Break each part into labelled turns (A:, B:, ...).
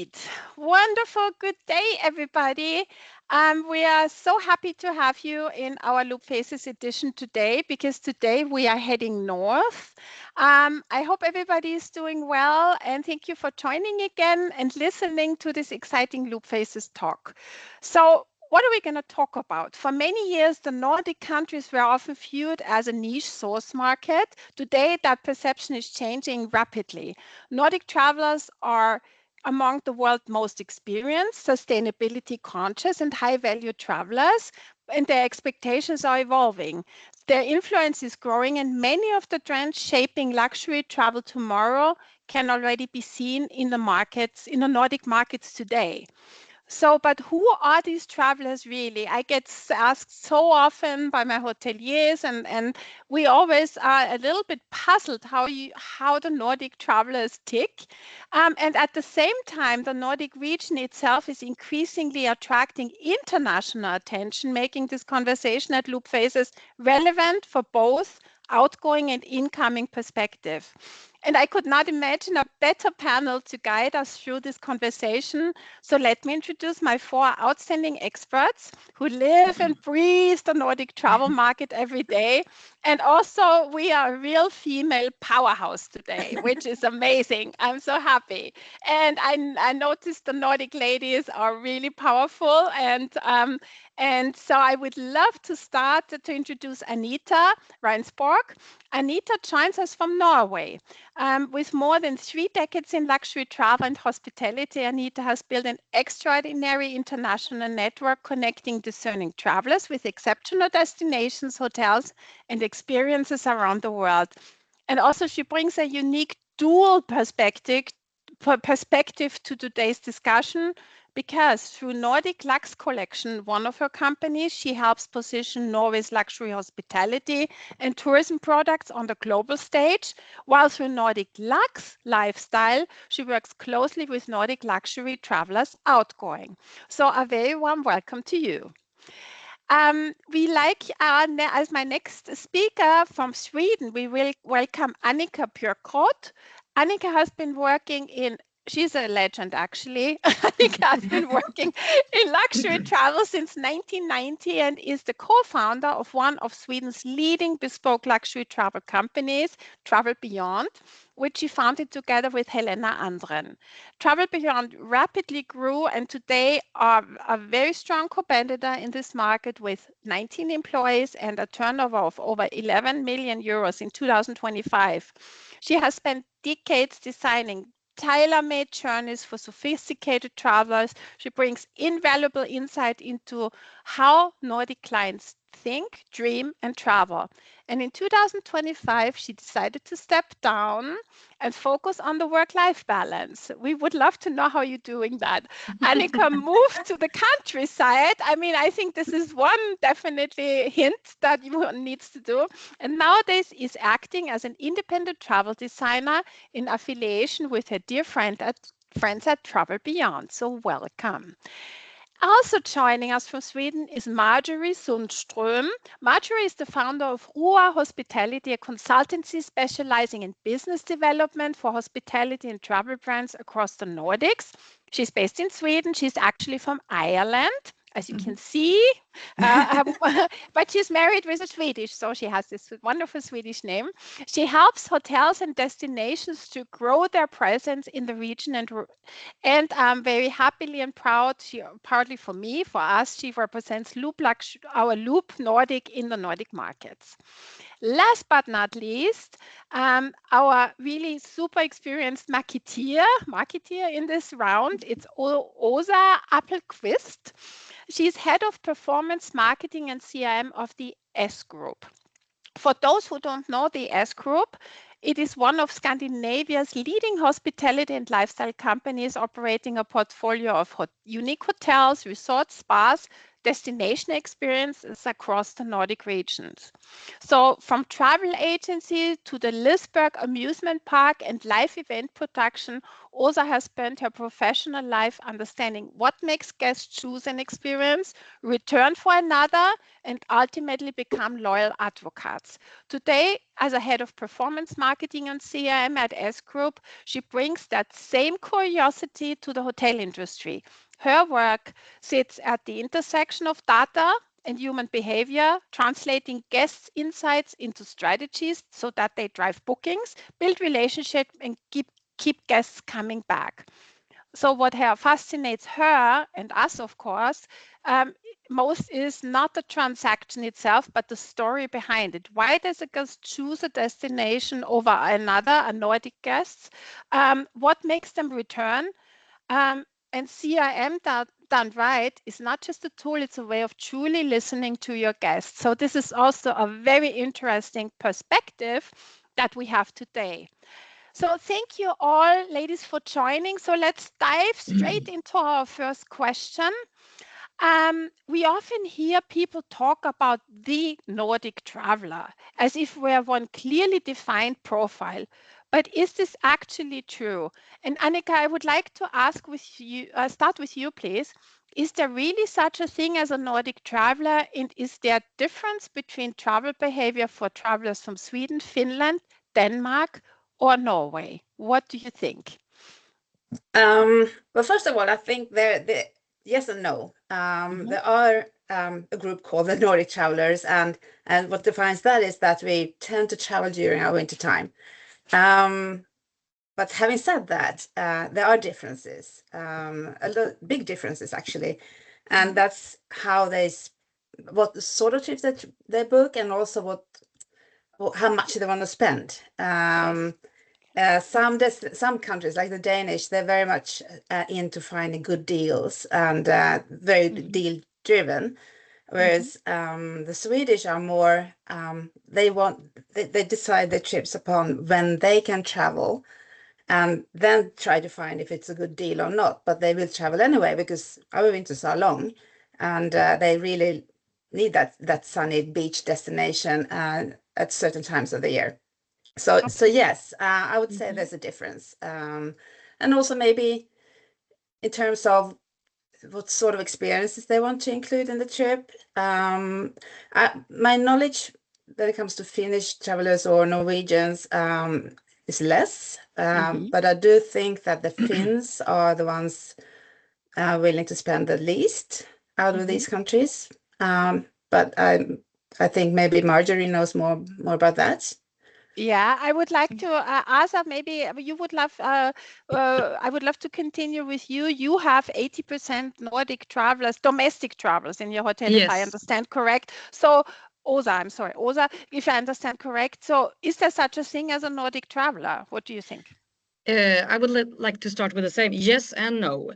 A: Indeed. Wonderful. Good day, everybody. We are so happy to have you in our Loop Faces edition today because today we are heading north. I hope everybody is doing well and thank you for joining again and listening to this exciting Loop Faces talk. So, what are we going to talk about? For many years, the Nordic countries were often viewed as a niche source market. Today, that perception is changing rapidly. Nordic travelers are among the world's most experienced, sustainability conscious, and high value travelers, and their expectations are evolving. Their influence is growing, and many of the trends shaping luxury travel tomorrow can already be seen in the markets, in the Nordic markets today. So, but who are these travelers really? I get asked so often by my hoteliers, and we always are a little bit puzzled how the Nordic travelers tick. And at the same time, the Nordic region itself is increasingly attracting international attention, making this conversation at Loop Faces relevant for both outgoing and incoming perspective. And I could not imagine a better panel to guide us through this conversation. So let me introduce my four outstanding experts who live and breathe the Nordic travel market every day. And also, we are a real female powerhouse today, which is amazing. I'm so happy. And I noticed the Nordic ladies are really powerful. And so I would love to start to introduce Anita Reinsborg. Anita joins us from Norway. With more than 3 decades in luxury travel and hospitality, Anita has built an extraordinary international network connecting discerning travelers with exceptional destinations, hotels, and experiences around the world. And also, she brings a unique dual perspective to today's discussion because through Nordic Lux Collection, one of her companies, she helps position Norway's luxury hospitality and tourism products on the global stage, while through Nordic Lux Lifestyle, she works closely with Nordic luxury travelers outgoing. So a very warm welcome to you. We like as my next speaker from Sweden, we will welcome Annika Björkroth. Annika has been working she's a legend actually. Annika has been working in luxury travel since 1990 and is the co-founder of one of Sweden's leading bespoke luxury travel companies, Travel Beyond, which she founded together with Helena Andren. Travel Beyond rapidly grew and today are a very strong competitor in this market with 19 employees and a turnover of over 11 million euros in 2025. She has spent decades designing tailor-made journeys for sophisticated travelers. She brings invaluable insight into how Nordic clients think, dream, and travel. And in 2025, she decided to step down and focus on the work-life balance. We would love to know how you're doing that. Annika moved to the countryside. I mean, I think this is one definitely hint that you needs to do. And nowadays is acting as an independent travel designer in affiliation with her dear friends at Travel Beyond. So welcome. Also joining us from Sweden is Marjorie Sundström. Marjorie is the founder of Rua Hospitality, a consultancy specializing in business development for hospitality and travel brands across the Nordics. She's based in Sweden. She's actually from Ireland, as you can see, but she's married with a Swedish, so she has this wonderful Swedish name. She helps hotels and destinations to grow their presence in the region, and I'm very happily and proud, partly for me, for us, she represents our Loop Nordic in the Nordic markets. Last but not least, our really super experienced marketeer in this round, it's Åsa Appelqvist. She's head of performance marketing and CRM of the S Group. For those who don't know the S Group, it is one of Scandinavia's leading hospitality and lifestyle companies operating a portfolio of unique hotels, resorts, spas, destination experiences across the Nordic regions. So from travel agency to the Lisberg amusement park and live event production, Åsa has spent her professional life understanding what makes guests choose an experience, return for another, and ultimately become loyal advocates. Today, as a head of performance marketing and CRM at S Group, she brings that same curiosity to the hotel industry. Her work sits at the intersection of data and human behavior, translating guests' insights into strategies so that they drive bookings, build relationships, and keep guests coming back. So what fascinates her and us, of course, most is not the transaction itself, but the story behind it. Why does a guest choose a destination over another, a Nordic guest? What makes them return? And CRM done right is not just a tool, it's a way of truly listening to your guests. So this is also a very interesting perspective that we have today. So thank you all, ladies, for joining. So let's dive straight into our first question. We often hear people talk about the Nordic traveler as if we have one clearly defined profile. But is this actually true? And Annika, I would like to ask with you, start with you, please. Is there really such a thing as a Nordic traveler? And is there a difference between travel behavior for travelers from Sweden, Finland, Denmark, or Norway? What do you think?
B: Well, first of all, I think yes and no. There are a group called the Nordic travelers, and what defines that is that we tend to travel during our winter time. But having said that, there are differences, big differences actually, and that's how what sort of trips that they book, and also how much they want to spend. Some countries, like the Danish, they're very much into finding good deals and very deal driven, whereas the Swedish are more they decide their trips upon when they can travel, and then try to find if it's a good deal or not. But they will travel anyway because our winters are long, and they really need that sunny beach destination at certain times of the year. So yes, I would say there's a difference, and also maybe in terms of what sort of experiences they want to include in the trip. My knowledge when it comes to Finnish travelers or Norwegians is less, but I do think that the Finns are the ones willing to spend the least out of these countries. But I think maybe Marjorie knows more about that.
A: Yeah, I would like to, Asa, maybe you would love, I would love to continue with you. You have 80% Nordic travelers, domestic travelers in your hotel, if I understand correct. So, Åsa, if I understand correct. So, is there such a thing as a Nordic traveler? What do you think?
C: I would like to start with the same yes and no.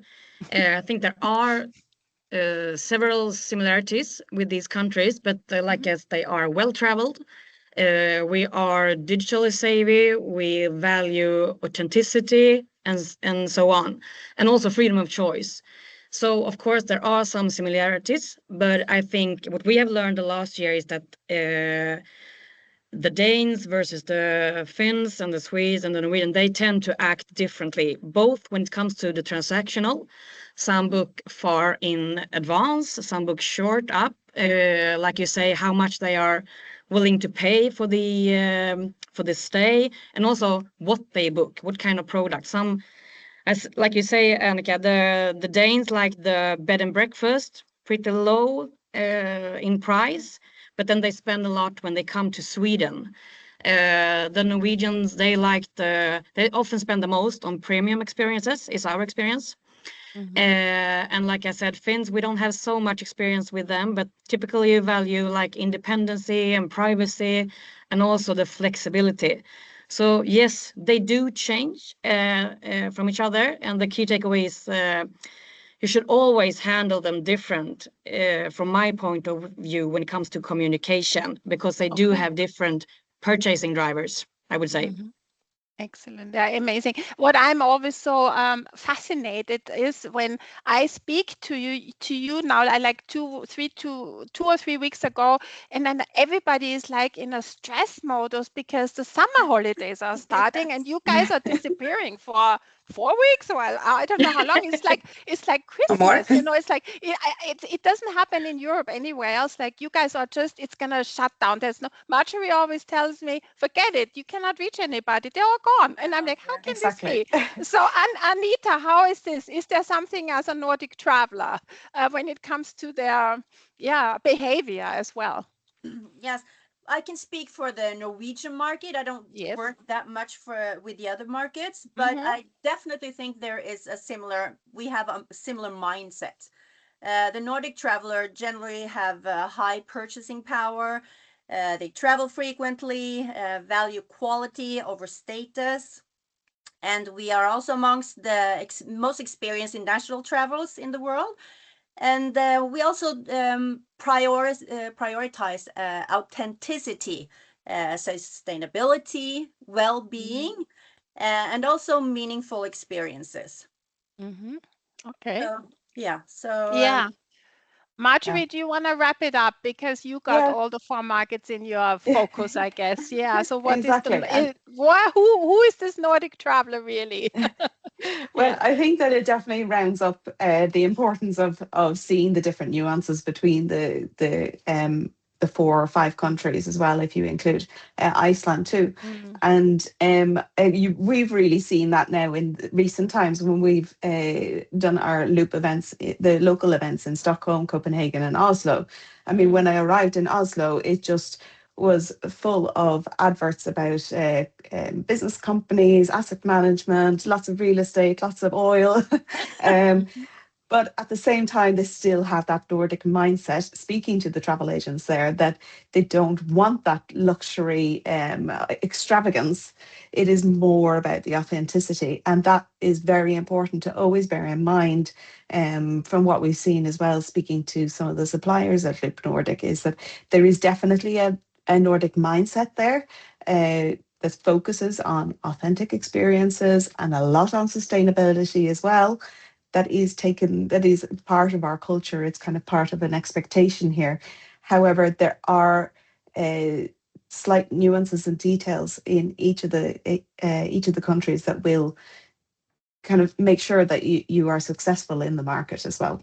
C: I think there are several similarities with these countries, but like as they are well traveled. We are digitally savvy, we value authenticity and so on, and also freedom of choice. So of course there are some similarities, but I think what we have learned the last year is that the Danes versus the Finns and the Swedes and the Norwegians, they tend to act differently, both when it comes to the transactional. Some book far in advance, some book short up, like you say, how much they are willing to pay for the stay, and also what they book, what kind of product. Some, as like you say, Annika, the Danes like the bed and breakfast, pretty low in price, but then they spend a lot when they come to Sweden. The Norwegians, they often spend the most on premium experiences, is our experience. And like I said, Finns, we don't have so much experience with them, but typically you value like independency and privacy and also the flexibility. So yes, they do change from each other. And the key takeaway is you should always handle them different from my point of view when it comes to communication, because they do have different purchasing drivers, I would say.
A: Excellent. Yeah, amazing. What I'm always so fascinated is when I speak to you now, like 2 or 3 weeks ago, and then everybody is like in a stress modus because the summer holidays are starting, and you guys are disappearing for 4 weeks, or I don't know how long. It's like
B: Or more.
A: Christmas, It's like it doesn't happen in Europe anywhere else. Like you guys are just, it's gonna shut down. There's no. Marjorie always tells me, forget it. You cannot reach anybody. They're all gone. And I'm like, how can this
D: Exactly.
A: be? So, Anita, how is this? Is there something as a Nordic traveler when it comes to their behavior as well?
E: Yes, I can speak for the Norwegian market. I don't
A: Yes.
E: work that much with the other markets, but I definitely think we have a similar mindset. The Nordic traveler generally have high purchasing power. They travel frequently, value quality over status. And we are also amongst the most experienced international travelers in the world. And we also prioritize authenticity, sustainability, well-being, and also meaningful experiences.
A: Okay.
E: So, yeah.
A: Yeah. Marjorie,
D: Yeah.
A: do you want to wrap it up? Because you got
D: Yeah.
A: all the four markets in your focus, I guess. Yeah. So what is
D: Exactly. And
A: who is this Nordic traveler really?
D: well,
A: Yeah.
D: I think that it definitely rounds up the importance of seeing the different nuances between the 4 or 5 countries as well, if you include Iceland too.
A: Mm.
D: And we've really seen that now in recent times when we've done our loop events, the local events in Stockholm, Copenhagen, and Oslo. I mean, when I arrived in Oslo, it just was full of adverts about business companies, asset management, lots of real estate, lots of oil. um, but at the same time, they still have that Nordic mindset, speaking to the travel agents there, that they don't want that luxury extravagance. It is more about the authenticity. And that is very important to always bear in mind from what we've seen as well, speaking to some of the suppliers at Loop Nordic, is that there is definitely a Nordic mindset there. That focuses on authentic experiences and a lot on sustainability as well. That is part of our culture. It's kind of part of an expectation here. However, there are slight nuances and details in each of the countries that will kind of make sure that you are successful in the market as well.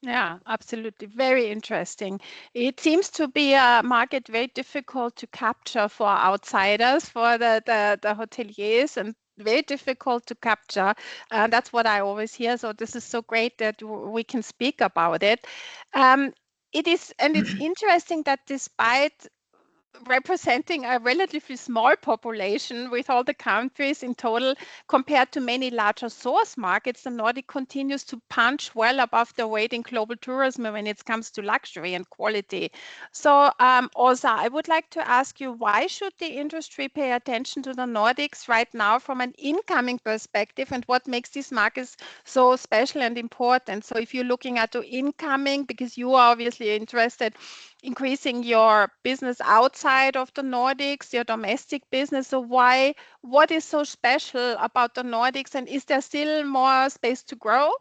A: Yeah, absolutely. Very interesting. It seems to be a market very difficult to capture for outsiders, for the hoteliers, and very difficult to capture. That's what I always hear. So this is so great that we can speak about it. It is, and it's interesting that despite representing a relatively small population with all the countries in total compared to many larger source markets, the Nordic continues to punch well above their weight in global tourism when it comes to luxury and quality. So, Åsa, I would like to ask you, why should the industry pay attention to the Nordics right now from an incoming perspective, and what makes these markets so special and important? So if you're looking at the incoming, because you are obviously interested increasing your business outside of the Nordics, your domestic business. So what is so special about the Nordics, and is there still more space to grow?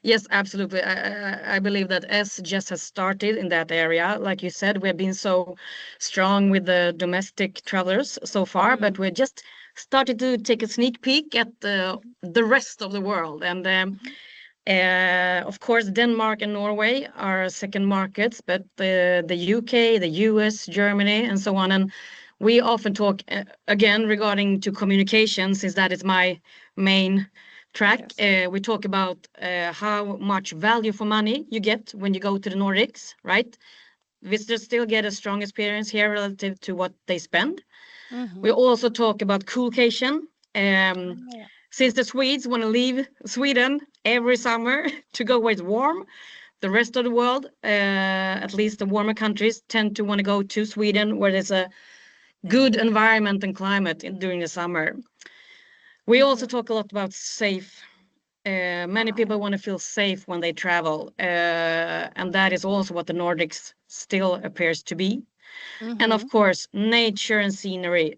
C: Yes, absolutely. I believe that S just has started in that area. Like you said, we've been so strong with the domestic travelers so far, but we just started to take a sneak peek at the rest of the world. And of course, Denmark and Norway are second markets, but the UK, the US, Germany, and so on. And we often talk again regarding to communication, since that is my main track.
A: Yes.
C: We talk about how much value for money you get when you go to the Nordics, right? Visitors still get a strong experience here relative to what they spend. We also talk about coolcation. Since the Swedes want to leave Sweden every summer to go where it's warm, the rest of the world, at least the warmer countries, tend to want to go to Sweden where there's a good environment and climate during the summer. We also talk a lot about safe. Many people want to feel safe when they travel, and that is also what the Nordics still appears to be. And of course, nature and scenery.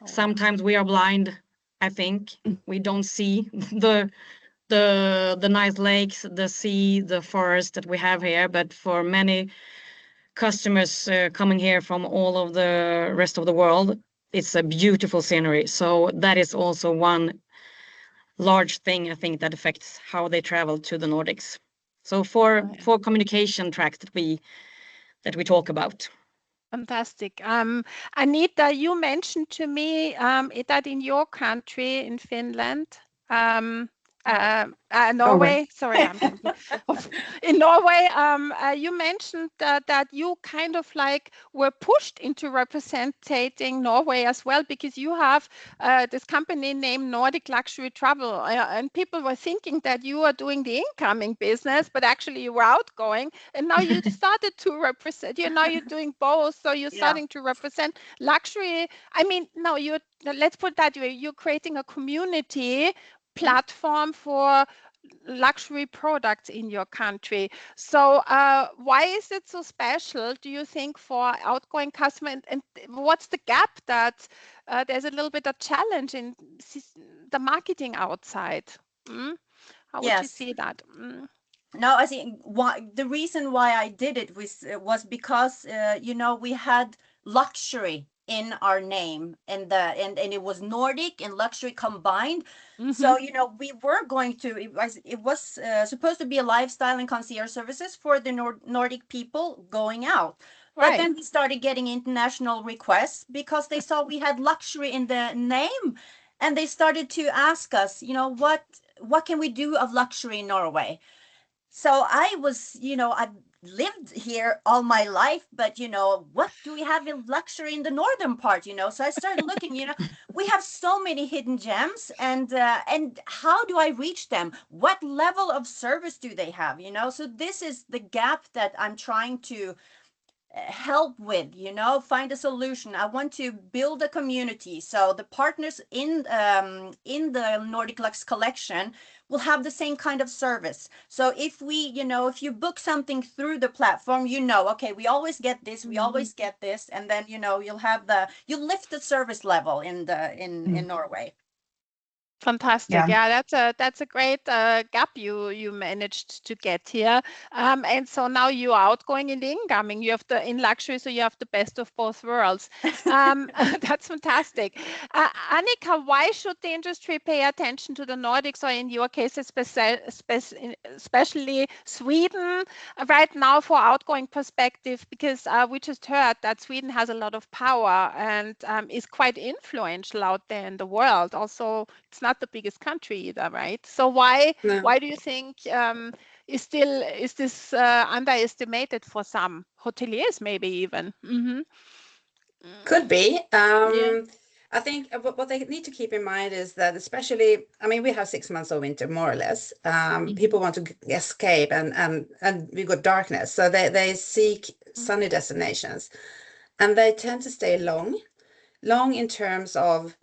C: Sometimes we are blind, I think. We don't see the nice lakes, the sea, the forest that we have here. But for many customers coming here from all of the rest of the world, it's a beautiful scenery. So that is also one large thing, I think, that affects how they travel to the Nordics. So for communication tracks that we talk about.
A: Fantastic. Anita, you mentioned to me that in your country, in Finland, Norway. Sorry, I'm in Norway. You mentioned that you kind of like were pushed into representing Norway as well, because you have this company named Nordic Luxury Travel, and people were thinking that you are doing the incoming business, but actually you were outgoing, and now you started to represent. Now you're doing both, so you're starting to represent luxury. I mean, no, let's put it that way. You're creating a community platform for luxury products in your country. So why is it so special, do you think, for outgoing customers? And what's the gap that there's a little bit of challenge in the marketing outside? How would you see that?
E: No, I think the reason why I did it was because we had luxury in our name, and it was Nordic and luxury combined. So we were going to, it was supposed to be a lifestyle and concierge services for the Nordic people going out. But then we started getting international requests because they saw we had luxury in the name, and they started to ask us, what can we do of luxury in Norway? So I was, I've lived here all my life, but, what do we have in luxury in the northern part, So I started looking, we have so many hidden gems, and how do I reach them? What level of service do they have, So this is the gap that I'm trying to help with, find a solution. I want to build a community, so the partners in the Nordic Lux collection will have the same kind of service. So if if you book something through the platform, okay, we always get this, we always get this, and then you'll lift the service level in Norway.
A: Fantastic. Yeah, that's a great gap you managed to get here. And so now you're outgoing and incoming. You have in luxury, so you have the best of both worlds. That's fantastic. Annika, why should the industry pay attention to the Nordics, or in your case, especially Sweden right now for outgoing perspective? Because we just heard that Sweden has a lot of power and is quite influential out there in the world. Also, it's not the biggest country either, right? So why do you think is this underestimated for some hoteliers, maybe even?
B: Could be. I think what they need to keep in mind is that, especially, I mean, we have 6 months of winter, more or less. People want to escape, and we got darkness, so they seek sunny destinations, and they tend to stay long in terms of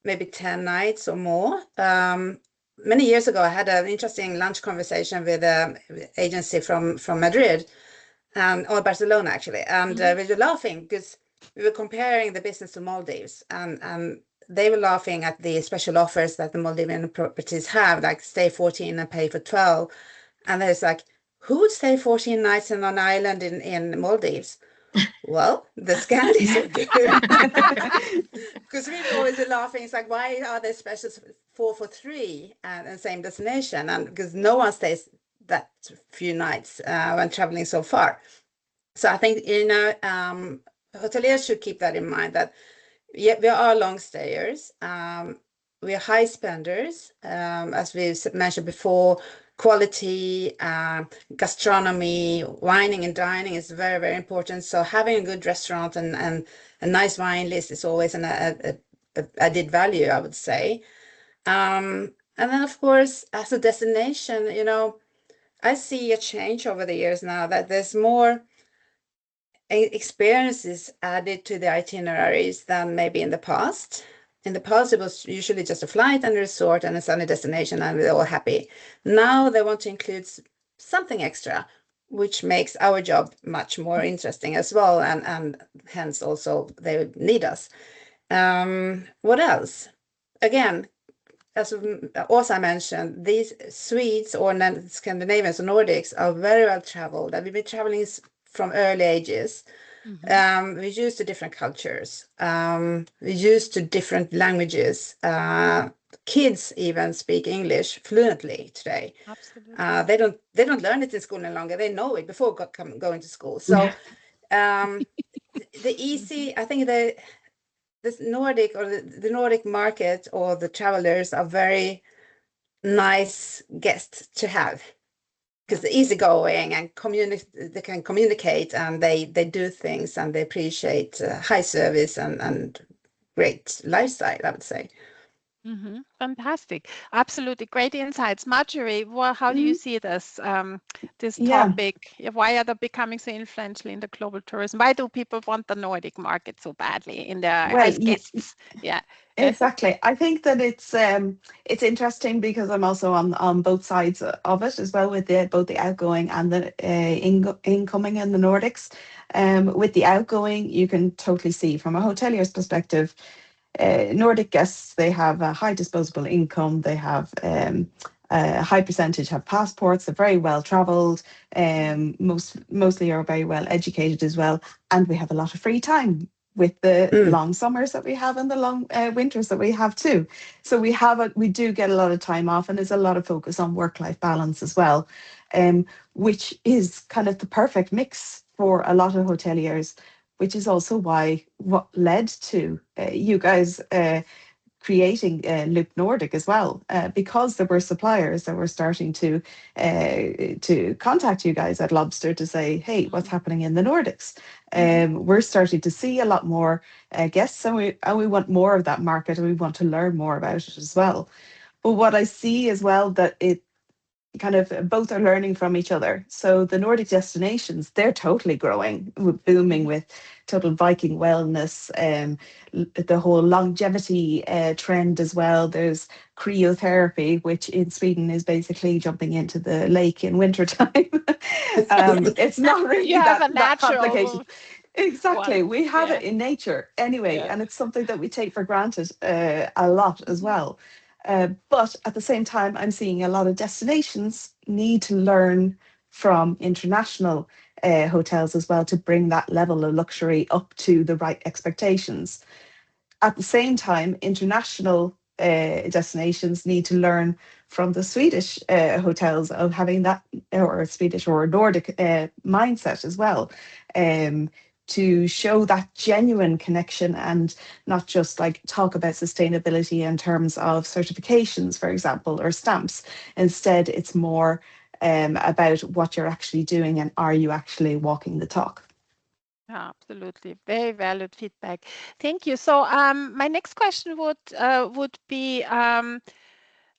B: maybe 10 nights or more. Many years ago, I had an interesting lunch conversation with an agency from Madrid, or Barcelona actually, and we were laughing because we were comparing the business to Maldives, and they were laughing at the special offers that the Maldivian properties have, like stay 14 and pay for 12. And there's like, who would stay 14 nights in an island in Maldives? Well, the Scandis would do. Because we were always laughing. It's like, why are there specials 4 for 3 and same destination? And because no one stays that few nights when traveling so far. So I think, hoteliers should keep that in mind, that we are long stayers. We are high spenders, as we mentioned before. Quality, gastronomy, wining and dining is very, very important. So having a good restaurant and a nice wine list is always an added value, I would say. And then, of course, as a destination, I see a change over the years now, that there's more experiences added to the itineraries than maybe in the past. In the past, it was usually just a flight and a resort and a sunny destination, and we're all happy. Now they want to include something extra. which makes our job much more interesting as well, and hence also they need us. What else? Again, as also I mentioned, these Swedes or Scandinavians or Nordics are very well traveled, and we've been traveling from early ages. We're used to different cultures. We're used to different languages. Kids even speak English fluently today.
A: Absolutely.
B: They don't learn it in school any longer. They know it before going to school. So the easy, I think this Nordic or the Nordic market or the travelers are very nice guests to have, because they're easygoing and they can communicate, and they do things, and they appreciate high service and great lifestyle, I would say.
A: Fantastic. Absolutely. Great insights. Marjorie, how do you see this
D: Yeah.
A: topic? Why are they becoming so influential in the global tourism? Why do people want the Nordic market so badly in their
D: Well,
A: as guests? Yeah.
D: Exactly. I think that it's interesting because I'm also on both sides of it as well, with both the outgoing and the incoming in the Nordics. With the outgoing, you can totally see from a hotelier's perspective, Nordic guests, they have a high disposable income. They have a high percentage have passports. They're very well travelled. Mostly are very well educated as well, and we have a lot of free time with the long summers that we have and the long winters that we have too. So we do get a lot of time off, and there's a lot of focus on work-life balance as well, which is kind of the perfect mix for a lot of hoteliers, which is also what led to you guys creating Loop Nordic as well, because there were suppliers that were starting to contact you guys at Lobster to say, hey, what's happening in the Nordics? We're starting to see a lot more guests, and we want more of that market, and we want to learn more about it as well. But what I see as well, that it kind of both are learning from each other. So the Nordic destinations, they're totally growing, booming with total Viking wellness, the whole longevity trend as well. There's cryotherapy, which in Sweden is basically jumping into the lake in wintertime. It's not really
A: You have a
D: that
A: natural
D: complicated. Exactly.
A: one.
D: We have
A: Yeah.
D: it in nature anyway,
A: Yeah.
D: and it's something that we take for granted a lot as well. But at the same time, I'm seeing a lot of destinations need to learn from international hotels as well to bring that level of luxury up to the right expectations. At the same time, international destinations need to learn from the Swedish hotels of having that, or Swedish or Nordic mindset as well. To show that genuine connection and not just like talk about sustainability in terms of certifications, for example, or stamps. Instead, it's more about what you're actually doing and are you actually walking the talk.
A: Absolutely. Very valid feedback. Thank you. So my next question would be,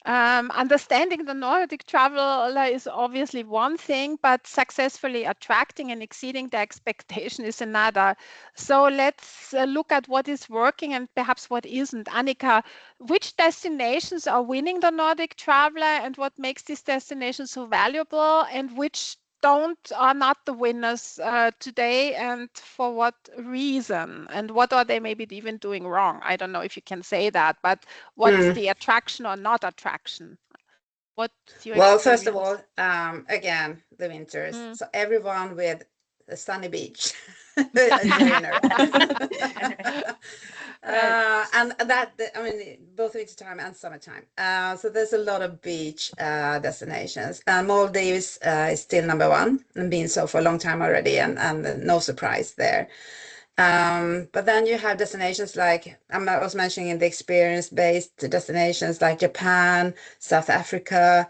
A: understanding the Nordic traveler is obviously one thing, but successfully attracting and exceeding the expectation is another. So let's look at what is working and perhaps what isn't. Annika, which destinations are winning the Nordic traveler, and what makes these destinations so valuable, and which are not the winners today, and for what reason, and what are they maybe even doing wrong? I don't know if you can say that, but what's the attraction or not attraction? What's your
B: Well,
A: experience?
B: first of all, again, the winters. So everyone with a sunny beach is a winner. And that, I mean, both wintertime and summertime. So there's a lot of beach destinations. Maldives is still number one, and been so for a long time already, and no surprise there. But then you have destinations like I was mentioning, the experience-based destinations like Japan, South Africa.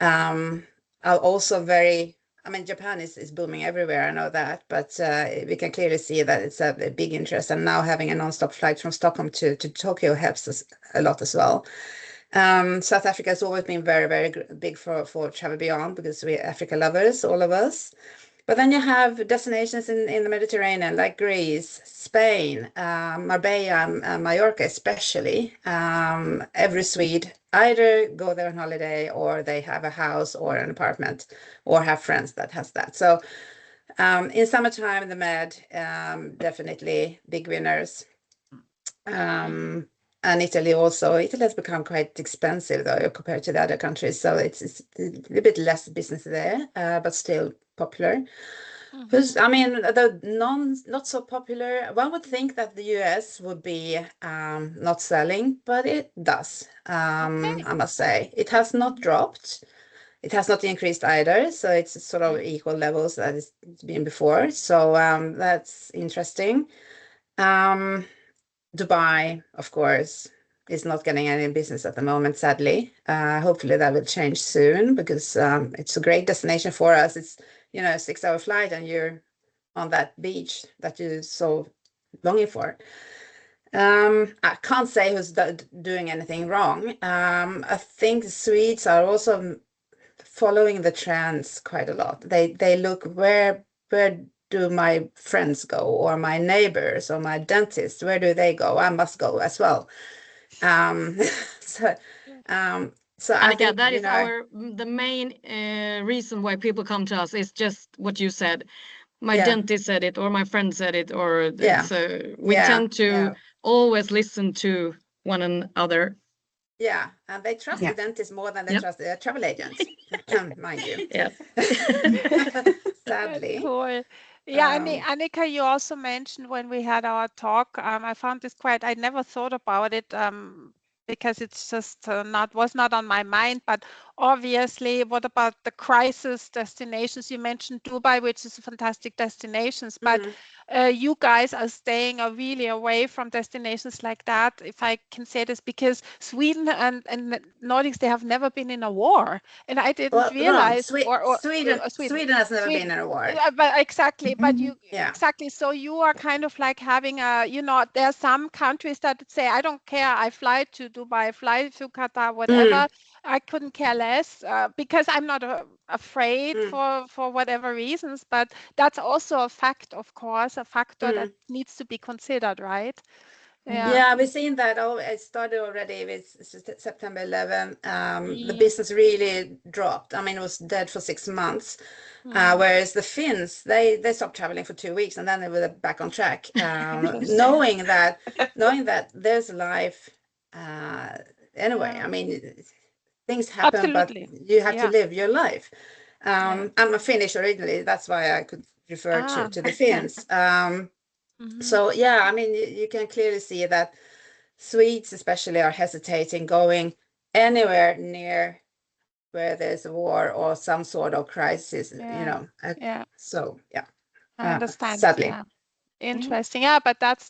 B: Are also very, I mean, Japan is booming everywhere, I know that, but we can clearly see that it's a big interest, and now having a non-stop flight from Stockholm to Tokyo helps us a lot as well. South Africa has always been very, very big for Travel Beyond, because we're Africa lovers, all of us. But then you have destinations in the Mediterranean, like Greece, Spain, Marbella, and Mallorca especially. Every Swede either go there on holiday, or they have a house or an apartment, or have friends that has that. So in summertime, the Med, definitely big winners. And Italy also. Italy has become quite expensive though compared to the other countries, so it's a bit less business there, but still popular. I mean, the not so popular. One would think that the US would be not selling, but it does. I must say it has not dropped. It has not increased either, so it's sort of equal levels that it's been before. So that's interesting. Dubai, of course, is not getting any business at the moment, sadly. Hopefully that will change soon, because it's a great destination for us. It's, a 6-hour flight and you're on that beach that you're so longing for. I can't say who's doing anything wrong. I think the Swedes are also following the trends quite a lot. They look, where do my friends go, or my neighbors, or my dentist, where do they go? I must go as well. So I
C: Annika,
B: think,
C: that is the main reason why people come to us is just what you said. My dentist said it, or my friend said it, or we tend to always listen to one another.
B: Yeah, and they trust the dentist more than they trust the travel agents, mind you.
C: Yeah.
B: Sadly.
A: Cool. Yeah, Annika, you also mentioned when we had our talk, I found this I never thought about it, because it's just was not on my mind. But obviously, what about the crisis destinations? You mentioned Dubai, which is a fantastic destination, but you guys are staying really away from destinations like that, if I can say this, because Sweden and Nordics, they have never been in a war, and I didn't realize.
B: Sweden has never been in a war.
A: But exactly, but you exactly. So you are kind of like having a, there are some countries that say, I don't care, I fly to Dubai, fly to Qatar, whatever. I couldn't care less, because I'm not afraid for whatever reasons. But that's also a fact, of course, a factor that needs to be considered, right?
B: Yeah, we've seen that. It started already with September 11. The business really dropped. I mean, it was dead for 6 months. Whereas the Finns, they stopped traveling for 2 weeks, and then they were back on track, knowing that there's life anyway. I mean, things happen, but you have to live your life. I'm a Finnish originally, that's why I could refer to the Finns. So yeah, I mean, you can clearly see that Swedes especially are hesitating going anywhere near where there's a war or some sort of crisis, So yeah,
A: I understand.
B: sadly.
A: Yeah. Interesting. Yeah, but that's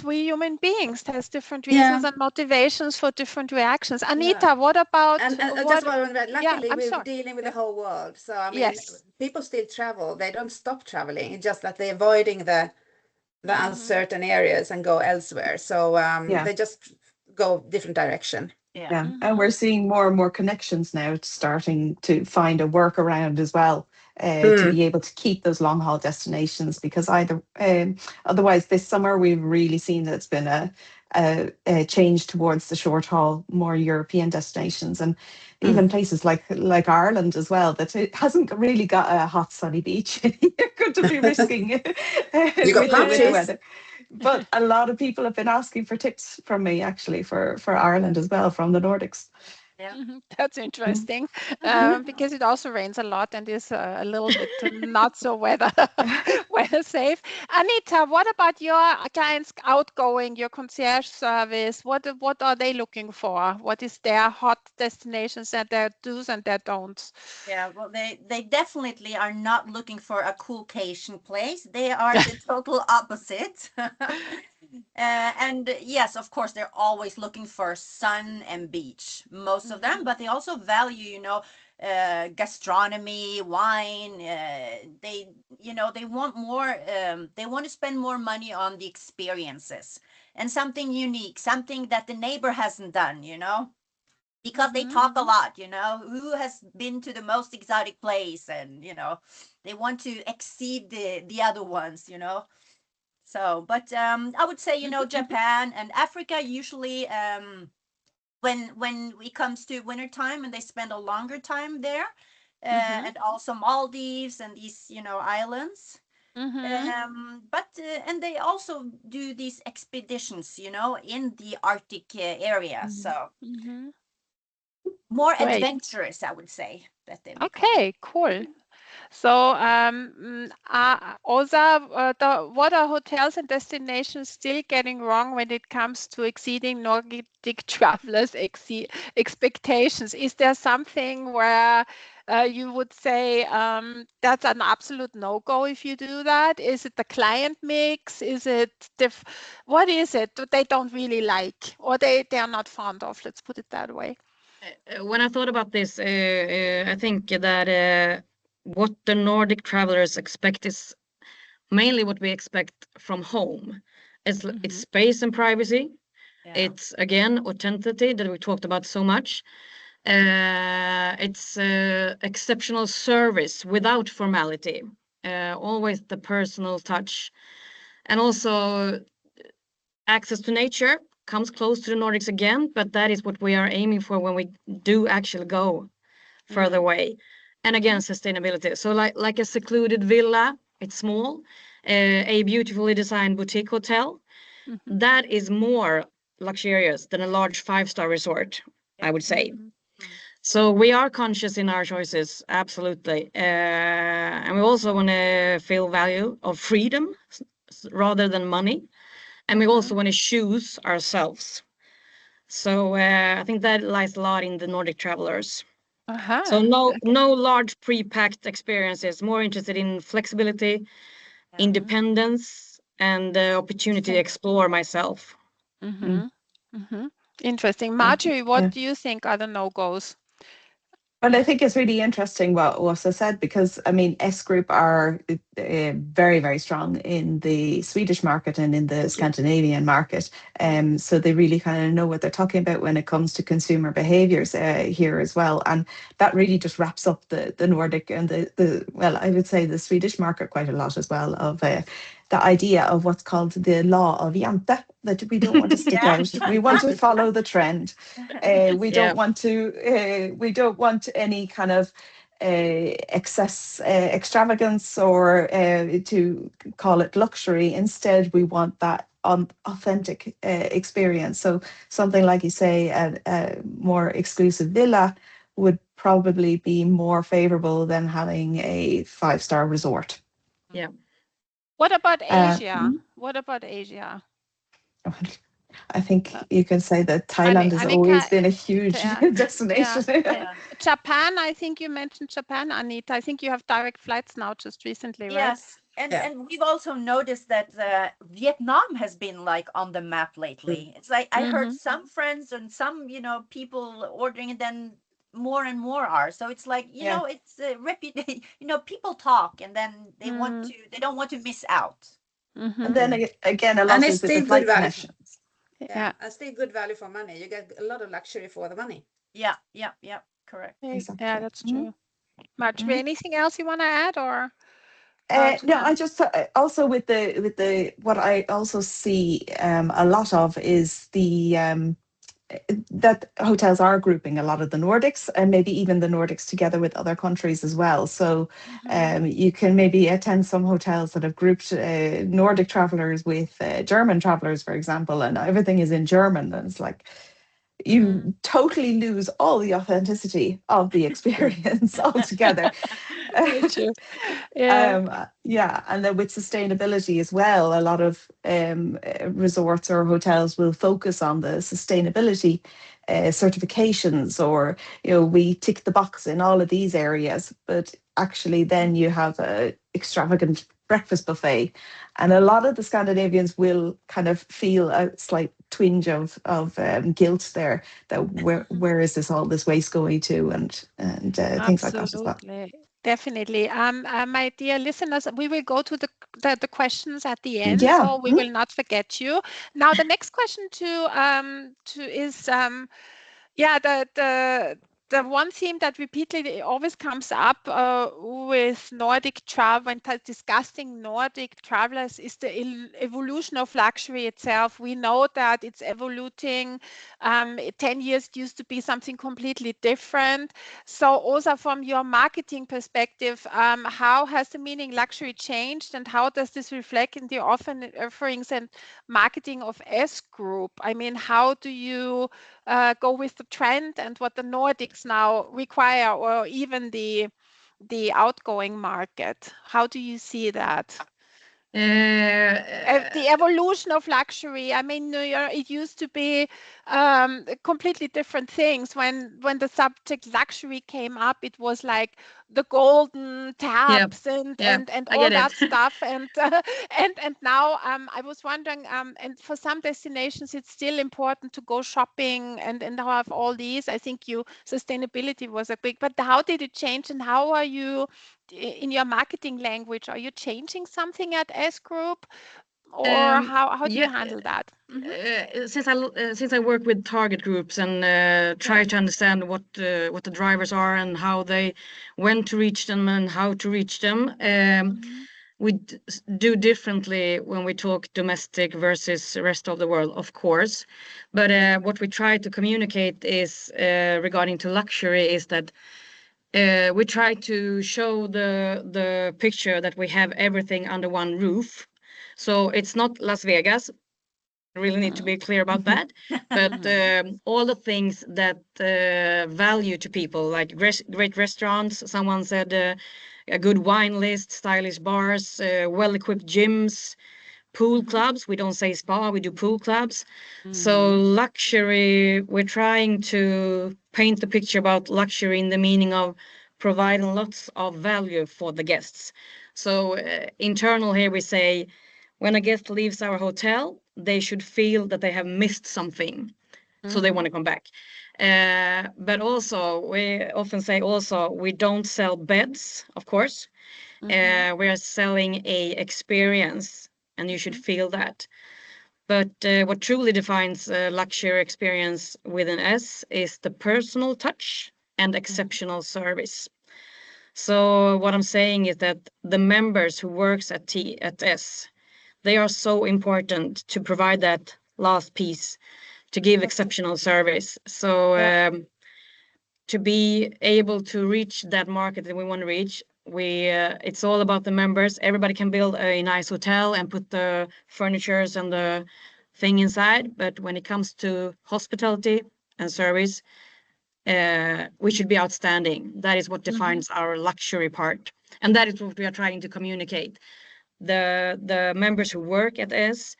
A: we human beings. There's different reasons and motivations for different reactions. Anita, what about
B: and just luckily we're dealing with the whole world. So I mean, people still travel. They don't stop traveling. It's just that they're avoiding the uncertain areas and go elsewhere. So they just go different direction.
D: Yeah. And we're seeing more and more connections now starting to find a workaround as well, to be able to keep those long haul destinations, because otherwise this summer we've really seen that it's been a change towards the short haul, more European destinations, and even places like Ireland as well, that it hasn't really got a hot sunny beach. You're going to be risking
B: You got
D: with the weather. But a lot of people have been asking for tips from me, actually, for Ireland as well, from the Nordics.
A: Yeah, that's interesting, because it also rains a lot and is a little bit not so weather safe. Anita, what about your clients outgoing, your concierge service? What are they looking for? What is their hot destinations and their do's and their don'ts?
E: Yeah, well, they definitely are not looking for a coolcation place. They are the total opposite. And yes, of course, they're always looking for sun and beach, most of them, but they also value, gastronomy, wine. They want more. They want to spend more money on the experiences and something unique, something that the neighbor hasn't done. because they talk a lot, who has been to the most exotic place, and they want to exceed the other ones. So, but I would say, Japan and Africa usually, when it comes to winter time, and they spend a longer time there, and also Maldives and these, islands. But and they also do these expeditions, in the Arctic area. So more
A: Great.
E: adventurous, I would say, that they become.
A: Okay, cool. So, Osa, what are hotels and destinations still getting wrong when it comes to exceeding Nordic travelers' expectations? Is there something where you would say that's an absolute no-go if you do that? Is it the client mix? Is it what is it that they don't really like, or they are not fond of? Let's put it that way.
C: When I thought about this, I think that what the Nordic travelers expect is mainly what we expect from home. It's space and privacy.
E: Yeah.
C: It's, again, authenticity that we talked about so much. It's exceptional service without formality. Always the personal touch. And also access to nature comes close to the Nordics again, but that is what we are aiming for when we do actually go further away. And again, sustainability. So like a secluded villa, it's small, a beautifully designed boutique hotel, that is more luxurious than a large 5-star resort, I would say. So we are conscious in our choices, absolutely. And we also want to feel value of freedom rather than money. And we also want to choose ourselves. So I think that lies a lot in the Nordic travelers. So no large pre-packed experiences, more interested in flexibility, independence, and the opportunity to explore myself.
A: Interesting. Marjorie, what do you think are the no-goes?
D: Well, I think it's really interesting what Åsa said, because I mean, S Group are very, very strong in the Swedish market and in the Scandinavian market. So they really kind of know what they're talking about when it comes to consumer behaviors here as well. And that really just wraps up the Nordic and well, I would say the Swedish market quite a lot as well, of the idea of what's called the law of Jante, that we don't want to stick out. We want to follow the trend. We don't want to. We don't want any kind of extravagance, or to call it luxury. Instead, we want that authentic experience. So something like you say, a more exclusive villa would probably be more favorable than having a 5-star resort.
C: Yeah.
A: What about Asia? What about Asia?
D: I think you can say that Thailand has always been a huge destination.
A: Japan, I think you mentioned Japan, Anita. I think you have direct flights now just recently, right?
E: Yes. And we've also noticed that Vietnam has been like on the map lately. It's like I heard some friends and some, people ordering, and then more and more are. So it's like, it's a reputation. People talk, and then they don't want to miss out.
D: And then again, a lot of
B: still
D: good value.
B: Yeah, and still good value for money. You get a lot of luxury for the money.
E: Yeah, correct.
D: Exactly.
A: Yeah, that's true. Marjorie, anything else you want to add, or?
D: No, I just also with the what I also see a lot of is the that hotels are grouping a lot of the Nordics, and maybe even the Nordics together with other countries as well. So you can maybe attend some hotels that have grouped Nordic travelers with German travelers, for example, and everything is in German, and it's like you totally lose all the authenticity of the experience altogether. Yeah, and then with sustainability as well, a lot of resorts or hotels will focus on the sustainability certifications, or we tick the box in all of these areas, but actually then you have a extravagant breakfast buffet, and a lot of the Scandinavians will kind of feel a slight twinge of guilt there, that where is all this waste going to, and things like that as well.
A: Definitely. My dear listeners, we will go to the questions at the end, so we will not forget you. Now, the next question is, Yeah, the one theme that repeatedly always comes up with Nordic travel when discussing Nordic travelers is the evolution of luxury itself. We know that it's evolving. 10 years it used to be something completely different. So also from your marketing perspective, how has the meaning luxury changed, and how does this reflect in the offerings and marketing of S Group? I mean, how do you go with the trend and what the Nordics now require, or even the outgoing market? How do you see that? The evolution of luxury. I mean, it used to be completely different things. When the subject luxury came up, it was like the golden tabs and all that stuff. And and now I was wondering, and for some destinations, it's still important to go shopping and have all these. I think sustainability was a big. But how did it change, and how are you? In your marketing language, are you changing something at S Group, or how do you handle that?
C: Since I work with target groups and try to understand what the drivers are and when to reach them and how to reach them, we do differently when we talk domestic versus the rest of the world, of course. But what we try to communicate is regarding to luxury is that we try to show the picture that we have everything under one roof. So it's not Las Vegas. I really need to be clear about that. But all the things that value to people, like great restaurants, someone said a good wine list, stylish bars, well-equipped gyms, pool clubs. We don't say spa, we do pool clubs. So luxury, we're trying to paint the picture about luxury in the meaning of providing lots of value for the guests. So internal here we say, when a guest leaves our hotel, they should feel that they have missed something. So they want to come back. But also, we often say also, we don't sell beds, of course. We are selling a experience, and you should feel that. But what truly defines a luxury experience within S is the personal touch and exceptional service. So what I'm saying is that the members who works at S, they are so important to provide that last piece, to give exceptional service. So to be able to reach that market that we want to reach, it's all about the members. Everybody can build a nice hotel and put the furnitures and the thing inside, but when it comes to hospitality and service, we should be outstanding. That is what defines our luxury part, and that is what we are trying to communicate. The members who work at S,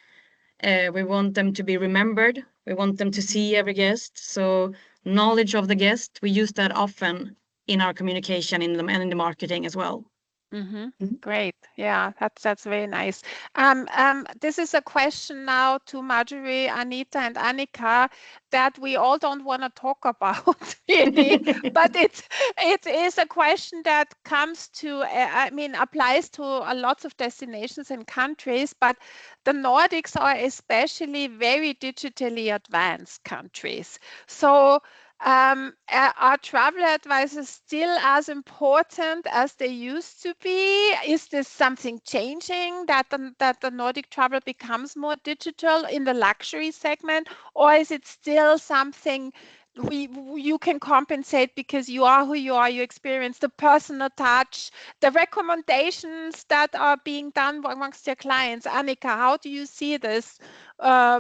C: we want them to be remembered. We want them to see every guest. So knowledge of the guest, we use that often in our communication and in the marketing as well.
A: Great. Yeah, that's very nice. This is a question now to Marjorie, Anita, and Annika that we all don't want to talk about really, but it is a question that comes to, I mean, applies to a lots of destinations and countries, but the Nordics are especially very digitally advanced countries. So are travel advisors still as important as they used to be? Is this something changing that the Nordic travel becomes more digital in the luxury segment, or is it still something you can compensate because you are who you are, you experience the personal touch, the recommendations that are being done amongst your clients? Annika, how do you see this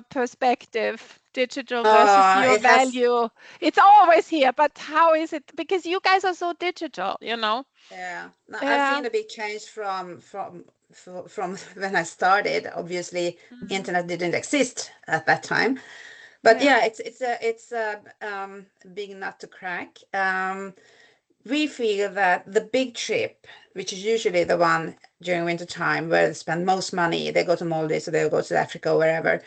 A: perspective, digital versus your value? It's always here, but how is it? Because you guys are so digital, you know.
B: Yeah, no, I've seen a big change from when I started. Obviously, internet didn't exist at that time, but yeah, it's a big nut to crack. We feel that the big trip, which is usually the one during winter time where they spend most money, they go to Maldives or they go to Africa or wherever,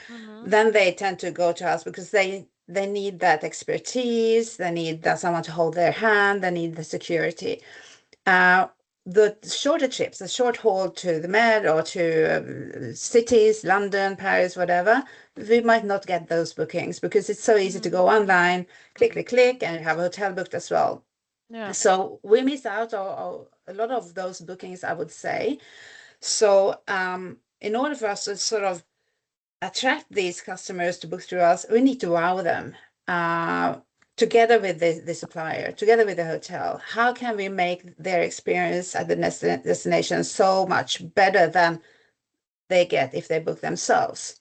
B: then they tend to go to us because they need that expertise, they need someone to hold their hand, they need the security. the shorter trips, the short haul to the Med or to cities, London, Paris, whatever, we might not get those bookings because it's so easy to go online, click, and you have a hotel booked as well.
A: Yeah.
B: So we miss out on a lot of those bookings, I would say. So in order for us to sort of attract these customers to book through us, we need to wow them. Together with the supplier, together with the hotel, how can we make their experience at the destination so much better than they get if they book themselves?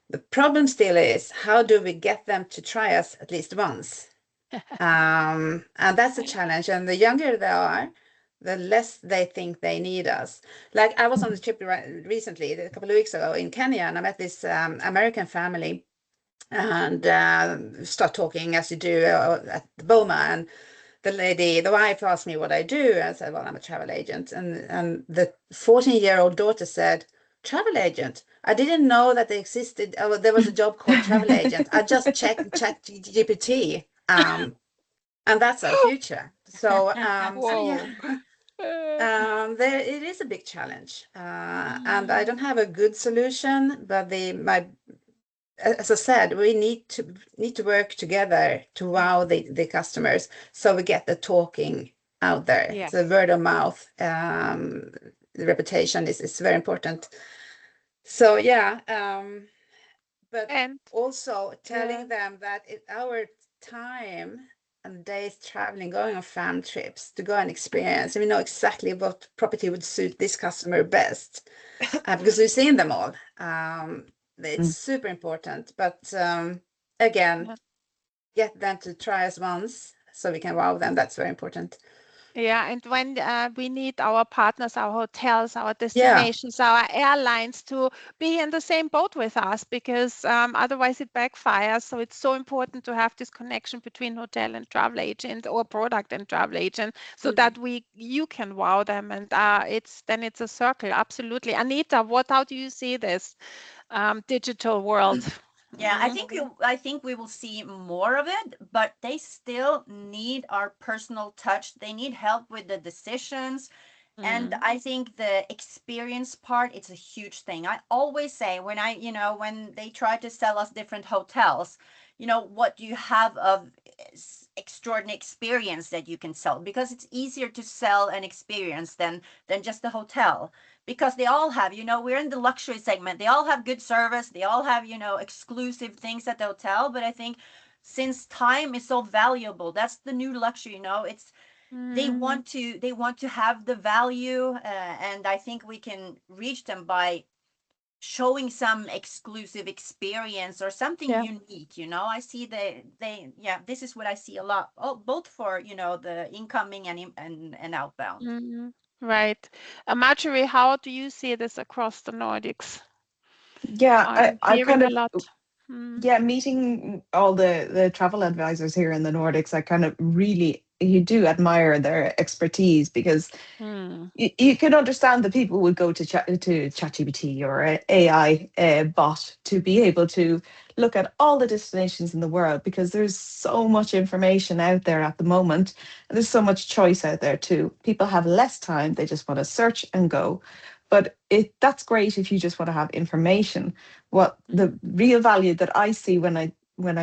B: The problem still is, how do we get them to try us at least once? And that's a challenge. And the younger they are, the less they think they need us. Like I was on the trip recently, a couple of weeks ago in Kenya, and I met this American family, and start talking as you do at the Boma, and the wife asked me what I do, and I said, well, I'm a travel agent, and the 14-year-old daughter said, travel agent, I didn't know that they existed. There was a job called travel agent. I just checked ChatGPT, and that's our future. So
A: Whoa.
B: there it is a big challenge, and I don't have a good solution, but as I said, we need to work together to wow the customers, so we get the talking out there.
A: Yes.
B: The word of mouth, the reputation is very important. So yeah, but
A: And
B: also telling them that our time and days traveling, going on fam trips to go and experience, and we know exactly what property would suit this customer best, because we've seen them all. It's super important, but again, get them to try us once so we can wow them. That's very important.
A: yeah, and when we need our partners, our hotels, our destinations, our airlines to be in the same boat with us, because otherwise it backfires. So it's so important to have this connection between hotel and travel agent, or product and travel agent, so that you can wow them, and it's a circle. Absolutely. Anita, how do you see this digital world?
E: Yeah, I think we will see more of it, but they still need our personal touch. They need help with the decisions. And I think the experience part, it's a huge thing. I always say when when they try to sell us different hotels, what do you have of extraordinary experience that you can sell? Because it's easier to sell an experience than just a hotel, because they all have, we're in the luxury segment. They all have good service. They all have, exclusive things at the hotel. But I think since time is so valuable, that's the new luxury, it's they want to have the value, and I think we can reach them by showing some exclusive experience or something unique. I see this is what I see a lot, both for the incoming and outbound.
A: Right. Marjorie, how do you see this across the Nordics?
D: Yeah,
A: I'm
D: I
A: hearing
D: kind
A: a
D: of,
A: lot.
D: yeah, meeting all the travel advisors here in the Nordics, I kind of really, you do admire their expertise, because you can understand that people would go to ChatGPT or a AI bot to be able to look at all the destinations in the world, because there's so much information out there at the moment, and there's so much choice out there too. People have less time; they just want to search and go. But that's great if you just want to have information. What the real value that I see when I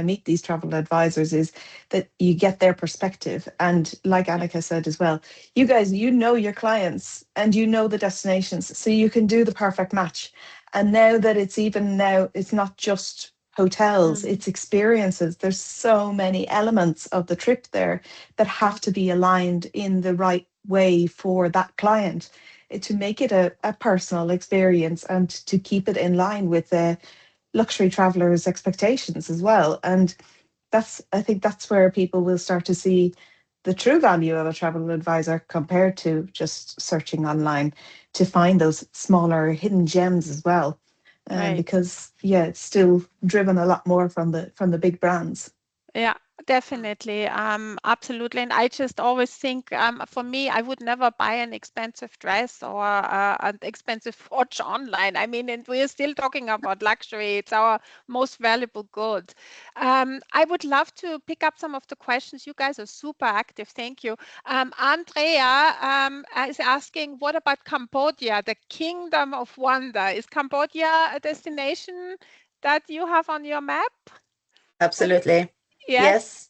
D: meet these travel advisors is that you get their perspective. And like Annika said as well, you guys, your clients and the destinations, so you can do the perfect match. And now that it's not just hotels, it's experiences. There's so many elements of the trip there that have to be aligned in the right way for that client, to make it a personal experience and to keep it in line with the luxury travelers' expectations as well. And I think that's where people will start to see the true value of a travel advisor compared to just searching online to find those smaller hidden gems as well.
A: Right.
D: Because it's still driven a lot more from the big brands.
A: Yeah, Definitely, absolutely. And I just always think, for me, I would never buy an expensive dress or an expensive watch online. I mean, and we're still talking about luxury. It's our most valuable good. I would love to pick up some of the questions. You guys are super active. Thank you. Andrea is asking, what about Cambodia, the Kingdom of Wonder? Is Cambodia a destination that you have on your map?
B: Absolutely.
A: Yes.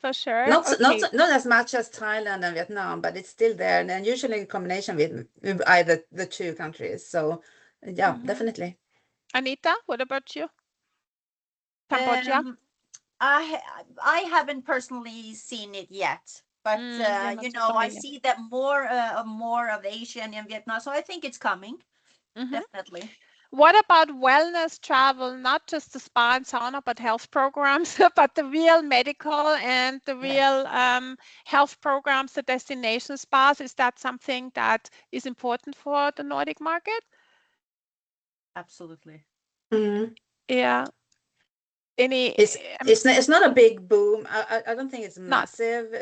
A: For sure.
B: Not as much as Thailand and Vietnam, but it's still there, and then usually in combination with either the two countries. So yeah, definitely.
A: Anita, what about you? Cambodia?
E: I haven't personally seen it yet, but I see that more of Asian and Vietnam, so I think it's coming. Definitely.
A: What about wellness travel, not just the spa and sauna, but health programs, but the real medical and the real health programs, the destination spas? Is that something that is important for the Nordic market?
E: Absolutely.
A: Yeah.
B: It's not a big boom. I don't think it's massive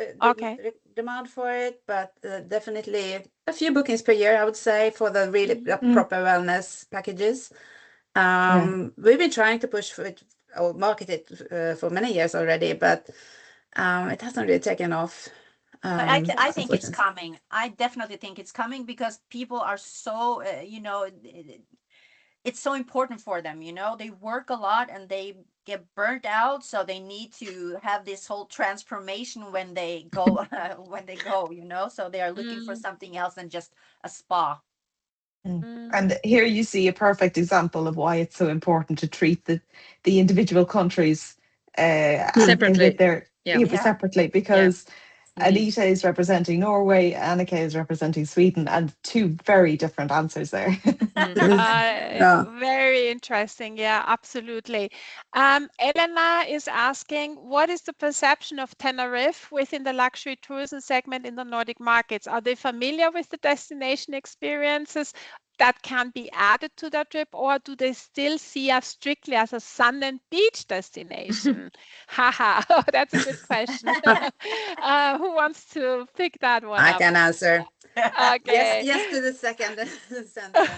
B: demand for it, but definitely a few bookings per year, I would say, for the really proper wellness packages. We've been trying to push for it or market it for many years already, but it hasn't really taken off.
E: I think it's coming. I definitely think it's coming because people are so, it's so important for them, they work a lot and they get burnt out, so they need to have this whole transformation when they go so they are looking for something else than just a spa.
D: And here you see a perfect example of why it's so important to treat the individual countries
C: separately.
D: Separately, because Anita is representing Norway, Annika is representing Sweden, and two very different answers there.
A: Very interesting. Yeah, absolutely. Elena is asking, what is the perception of Tenerife within the luxury tourism segment in the Nordic markets? Are they familiar with the destination experiences that can be added to their trip, or do they still see us strictly as a sun and beach destination? Haha, that's a good question. Who wants to pick that one
B: I
A: up?
B: can answer.
A: Okay.
B: Yes to the second sentence.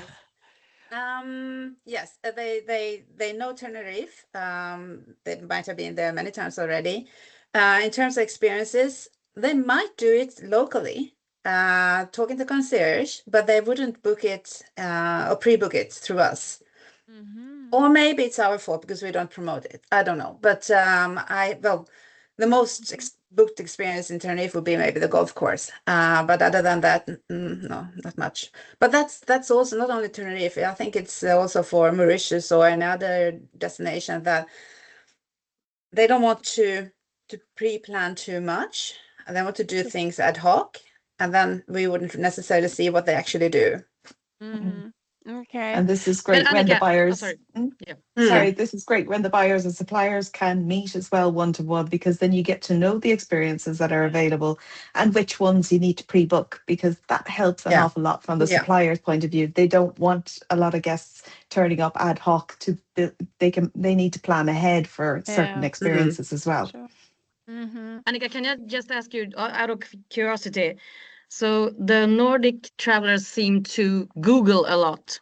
B: Yes, they know Tenerife. They might have been there many times already. In terms of experiences, they might do it locally, talking to concierge, but they wouldn't book it or pre-book it through us. Or maybe it's our fault because we don't promote it. I don't know. But the most booked experience in Tenerife would be maybe the golf course. But other than that, no, not much. But that's also not only Tenerife. I think it's also for Mauritius or another destination that they don't want to pre-plan too much. They want to do things ad hoc, and then we wouldn't necessarily see what they actually do.
A: Okay.
D: And this is great when the buyers. This is great when the buyers and suppliers can meet as well one-to-one, because then you get to know the experiences that are available and which ones you need to pre-book, because that helps an awful lot from the supplier's point of view. They don't want a lot of guests turning up ad hoc. They need to plan ahead for certain experiences as well.
A: Sure.
C: Annika, can I just ask you, out of curiosity, so the Nordic travelers seem to Google a lot.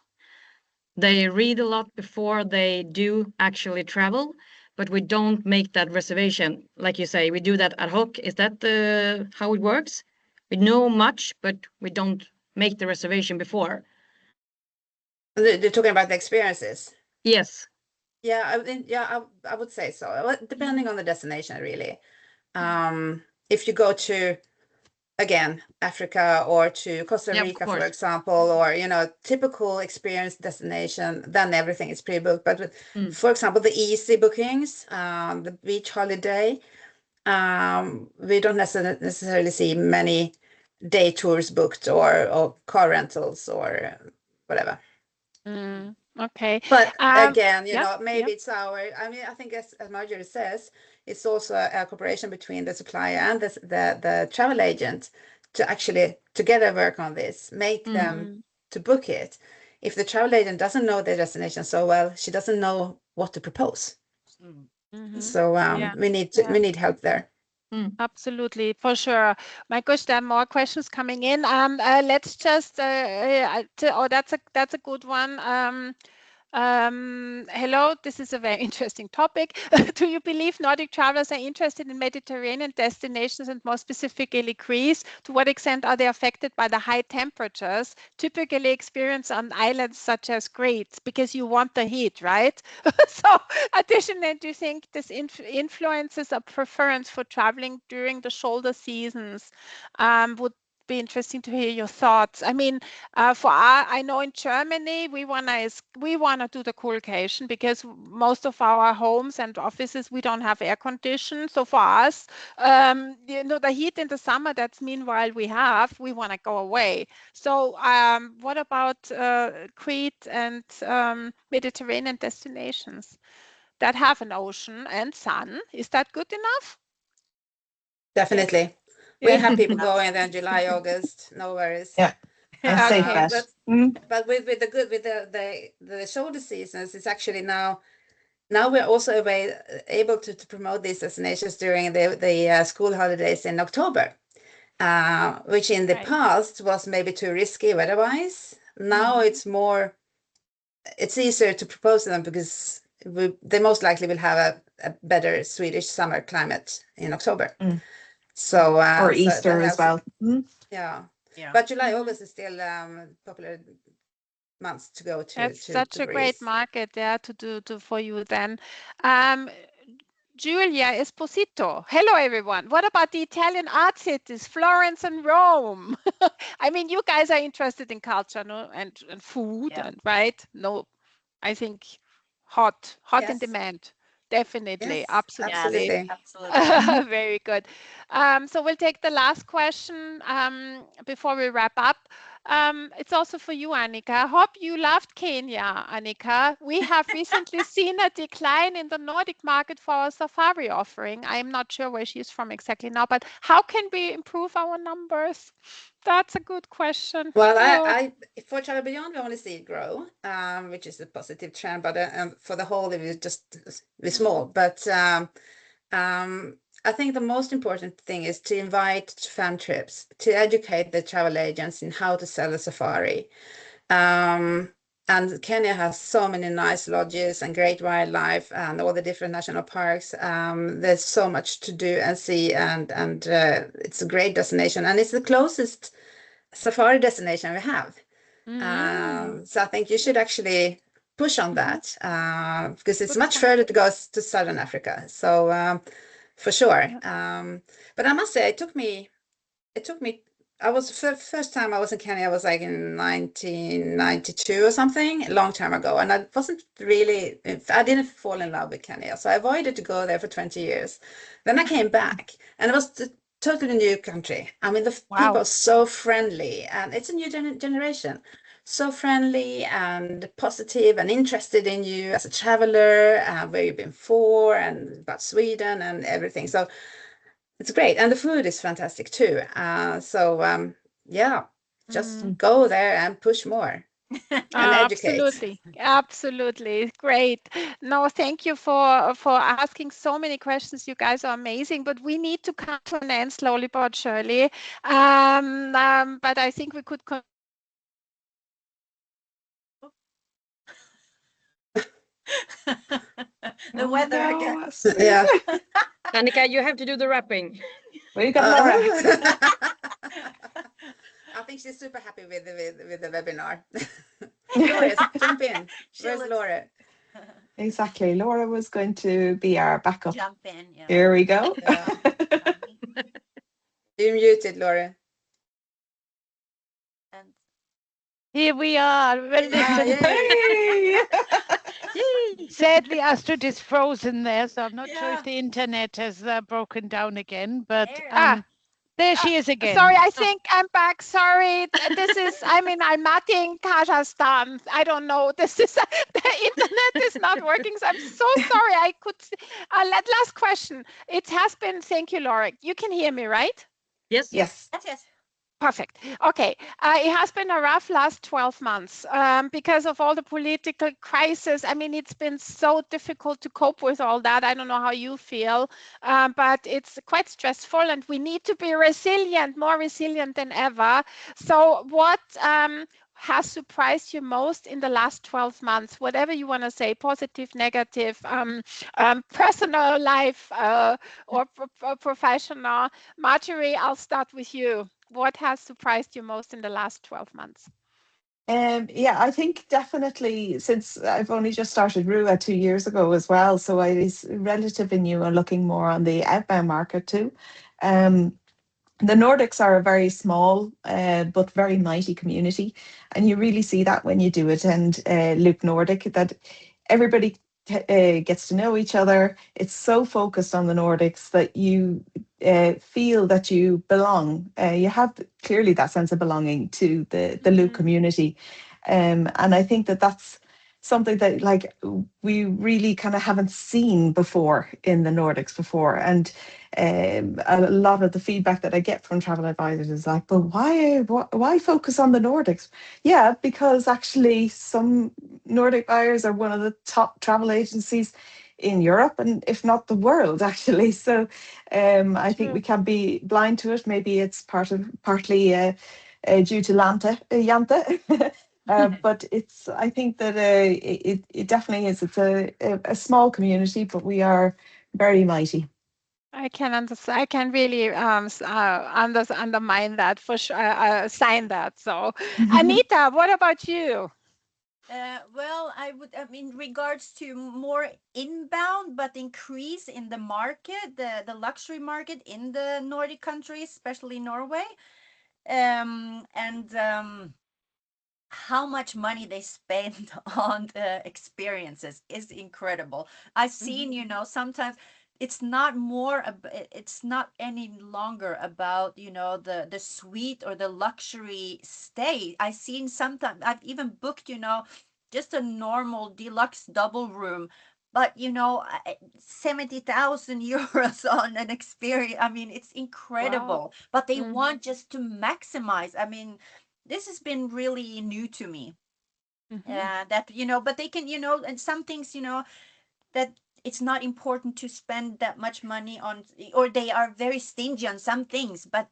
C: They read a lot before they do actually travel, but we don't make that reservation. Like you say, we do that ad hoc. Is that how it works? We know much, but we don't make the reservation before.
B: They're talking about the experiences?
C: Yes.
B: Yeah, I would say so. Depending on the destination, really. If you go to, again, Africa or to Costa Rica, for example, or typical experience destination, then everything is pre-booked. But for example, the easy bookings, the beach holiday, we don't necessarily see many day tours booked or car rentals or whatever.
A: Okay.
B: But again, maybe it's I think as Marjorie says, it's also a cooperation between the supplier and the travel agent to actually together work on this, make them to book it. If the travel agent doesn't know the destination so well, she doesn't know what to propose. So we need help there.
A: Absolutely, for sure. My gosh, there are more questions coming in. Let's just. That's a good one. Hello, this is a very interesting topic. Do you believe Nordic travelers are interested in Mediterranean destinations and more specifically Greece? To what extent are they affected by the high temperatures typically experienced on islands such as Crete? Because you want the heat, right? So additionally, do you think this influences a preference for traveling during the shoulder seasons? Would be interesting to hear your thoughts. I mean, I know in Germany we wanna do the coolcation because most of our homes and offices we don't have air condition. So for us, the heat in the summer that's meanwhile we wanna go away. So what about Crete and Mediterranean destinations that have an ocean and sun? Is that good enough?
B: Definitely. We have people going there in July, August, no worries.
D: Yeah. Safe
A: Okay.
D: bet.
B: But with the shoulder seasons, it's actually now we're also able to promote these destinations during the school holidays in October, which in the past was maybe too risky weather-wise. Now it's easier to propose to them because they most likely will have a better Swedish summer climate in October. So
D: or Easter as well.
B: Yeah. But July, August is still popular months to go to.
A: That's
B: to,
A: such
B: to
A: a great
B: Greece.
A: market there to do for you then. Julia Esposito. Hello, everyone. What about the Italian art cities, Florence and Rome? I mean, you guys are interested in culture, no, and food, and right? No, I think hot in demand. Definitely,
B: Yes,
A: absolutely.
B: absolutely.
A: Very good. So we'll take the last question before we wrap up. It's also for you, Annika. I hope you loved Kenya, Annika. We have recently seen a decline in the Nordic market for our safari offering. I'm not sure where she's from exactly now, but how can we improve our numbers? That's a good question.
B: Well, I for Travel Beyond, we only see it grow, which is a positive trend, but for the whole, it was just small. But I think the most important thing is to invite fan trips, to educate the travel agents in how to sell a safari. And Kenya has so many nice lodges and great wildlife and all the different national parks. There's so much to do and see, and it's a great destination, and it's the closest safari destination we have. So I think you should actually push on that because it's much further to go to Southern Africa. So for sure. But I must say, it took me. I was first time I was in Kenya. I was like in 1992 or something, a long time ago, and I didn't fall in love with Kenya, so I avoided to go there for 20 years. Then I came back, and it was a totally new country. I mean, the people are so friendly, and it's a new generation, so friendly and positive and interested in you as a traveler, where you've been for, and about Sweden and everything. So it's great, and the food is fantastic too. Just go there and push more and educate.
A: Absolutely, great. No, thank you for asking so many questions. You guys are amazing, but we need to come to an end slowly but surely. But I think we could.
E: The weather again.
B: Yeah.
C: Annika, you have to do the wrapping.
D: We got Laura.
B: I think she's super happy with the webinar. Laura, jump in. Where's Laura?
D: Exactly. Laura was going to be our backup.
E: Jump in. Yeah.
D: Here we go.
B: Yeah. You're muted, Laura.
E: And
F: here we are. Well, listen.
D: Hey.
F: Sadly, Astrid is frozen there, so I'm not sure if the internet has broken down again. But there she is again.
A: Sorry, I think I'm back. Sorry, this is. I'm in Almaty in Kazakhstan. I don't know. This is the internet is not working. So I'm so sorry. I could. Last question. It has been. Thank you, Laura. You can hear me, right?
C: Yes.
D: Yes.
E: yes.
A: Perfect. Okay. It has been a rough last 12 months because of all the political crisis. I mean, it's been so difficult to cope with all that. I don't know how you feel, but it's quite stressful and we need to be resilient, more resilient than ever. So what has surprised you most in the last 12 months? Whatever you want to say, positive, negative, personal life or professional. Marjorie, I'll start with you. What has surprised you most in the last 12 months?
D: Yeah, I think definitely since I've only just started RUA 2 years ago as well, so I was relatively new and looking more on the outbound market too. The Nordics are a very small but very mighty community, and you really see that when you do it. And Loop Nordic, that everybody gets to know each other. It's so focused on the Nordics that you feel that you belong. You have clearly that sense of belonging to the Loop community, and I think that that's something that like we really kind of haven't seen before in the Nordics before. And a lot of the feedback that I get from travel advisors is like, but why focus on the Nordics? Yeah, because actually some Nordic buyers are one of the top travel agencies in Europe and if not the world actually. So I think we can't be blind to it. Maybe it's partly due to Jante. But it's, I think that it definitely is. It's a small community, but we are very mighty.
A: I can understand. I can really undermine that for sure. Sign that. So, Anita, what about you?
E: Well, I mean, regards to more inbound, but increase in the market, the luxury market in the Nordic countries, especially Norway, and how much money they spend on the experiences is incredible. I've seen, sometimes it's not it's not any longer about, the suite or the luxury stay. I've seen sometimes, I've even booked, just a normal deluxe double room, but 70,000 euros on an experience. I mean, it's incredible.
A: Wow.
E: But they want just to maximize. I mean, this has been really new to me. That, but they can, and some things, that it's not important to spend that much money on, or they are very stingy on some things. But,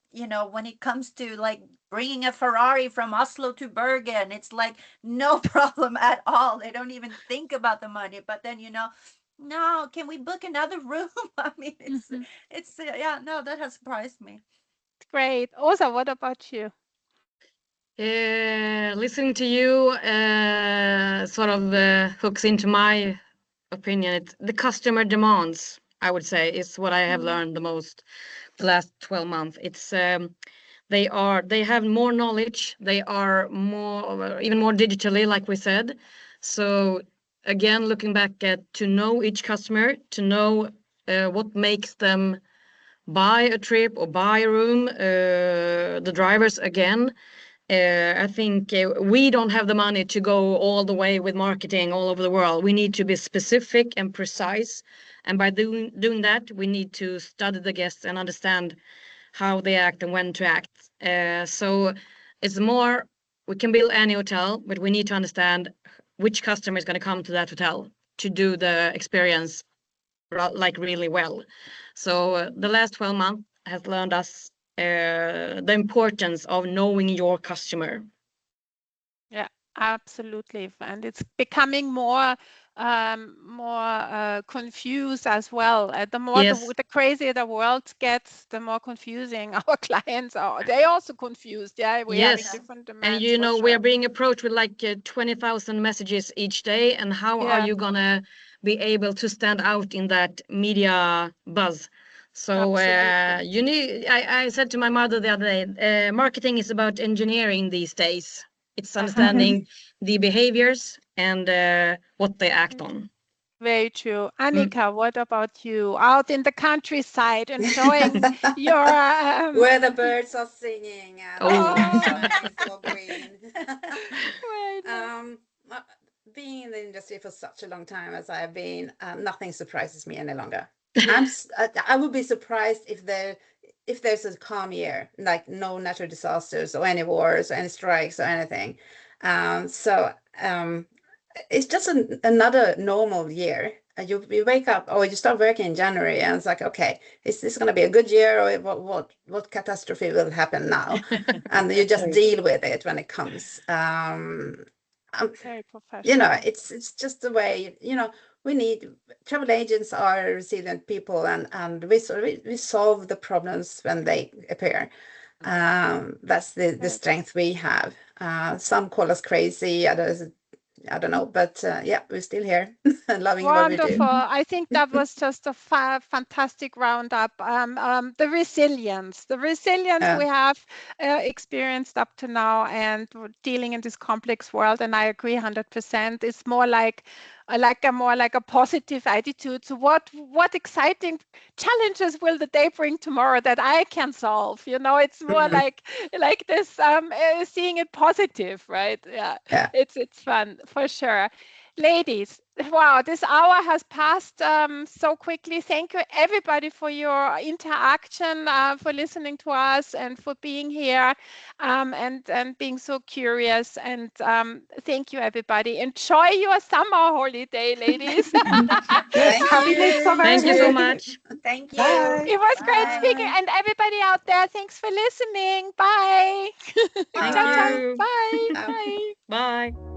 E: when it comes to like bringing a Ferrari from Oslo to Bergen, it's like no problem at all. They don't even think about the money. But then, no, can we book another room? I mean, yeah, no, that has surprised me.
A: Great. Osa, what about you?
C: Listening to you sort of hooks into my opinion. It's the customer demands, I would say, is what I have learned the most the last 12 months. It's they have more knowledge. They are even more digitally, like we said. So again, looking back at to know each customer, to know what makes them buy a trip or buy a room, the drivers again. I think we don't have the money to go all the way with marketing all over the world. We need to be specific and precise. And by doing that, we need to study the guests and understand how they act and when to act. So it's more, we can build any hotel, but we need to understand which customer is going to come to that hotel to do the experience like really well. So the last 12 months has learned us the importance of knowing your customer.
A: Yeah, absolutely. And it's becoming more confused as well. The more the crazier the world gets, the more confusing our clients are. They also confused. Yeah, we have different demands.
C: And we are being approached with like 20,000 messages each day. And how are you gonna be able to stand out in that media buzz? So you need. I said to my mother the other day, marketing is about engineering these days. It's understanding the behaviors and what they act on.
A: Very true. Annika, what about you? Out in the countryside, enjoying your
B: where the birds are singing and the sun is so green. Being in the industry for such a long time as I have been, nothing surprises me any longer. I would be surprised if if there's a calm year, like no natural disasters or any wars or any strikes or anything. So it's just another normal year. You wake up or you start working in January and it's like, okay, is this going to be a good year, or what catastrophe will happen now? And you just deal with it when it comes.
A: Very professional.
B: You know, it's just the way, you know, we need travel agents are resilient people, and we solve the problems when they appear. That's the strength we have. Some call us crazy, others, I don't know, but yeah, we're still here and loving what we do.
A: Wonderful. I think that was just a fantastic roundup. The resilience we have experienced up to now, and dealing in this complex world. And I agree 100%. It's more like a positive attitude. So what exciting challenges will the day bring tomorrow that I can solve? You know, it's more like this seeing it positive, right? Yeah. It's fun for sure. Ladies, wow, this hour has passed so quickly. Thank you, everybody, for your interaction, for listening to us, and for being here, and being so curious. And thank you, everybody. Enjoy your summer holiday, ladies.
B: Thank you.
C: Thank you so much.
E: Thank you.
D: Bye.
A: It was great
E: Bye.
A: speaking. And everybody out there, thanks for listening. Bye.
C: Thank
A: Ciao, ciao.
C: you.
A: Bye.
B: Ciao.
A: Bye.
C: Bye.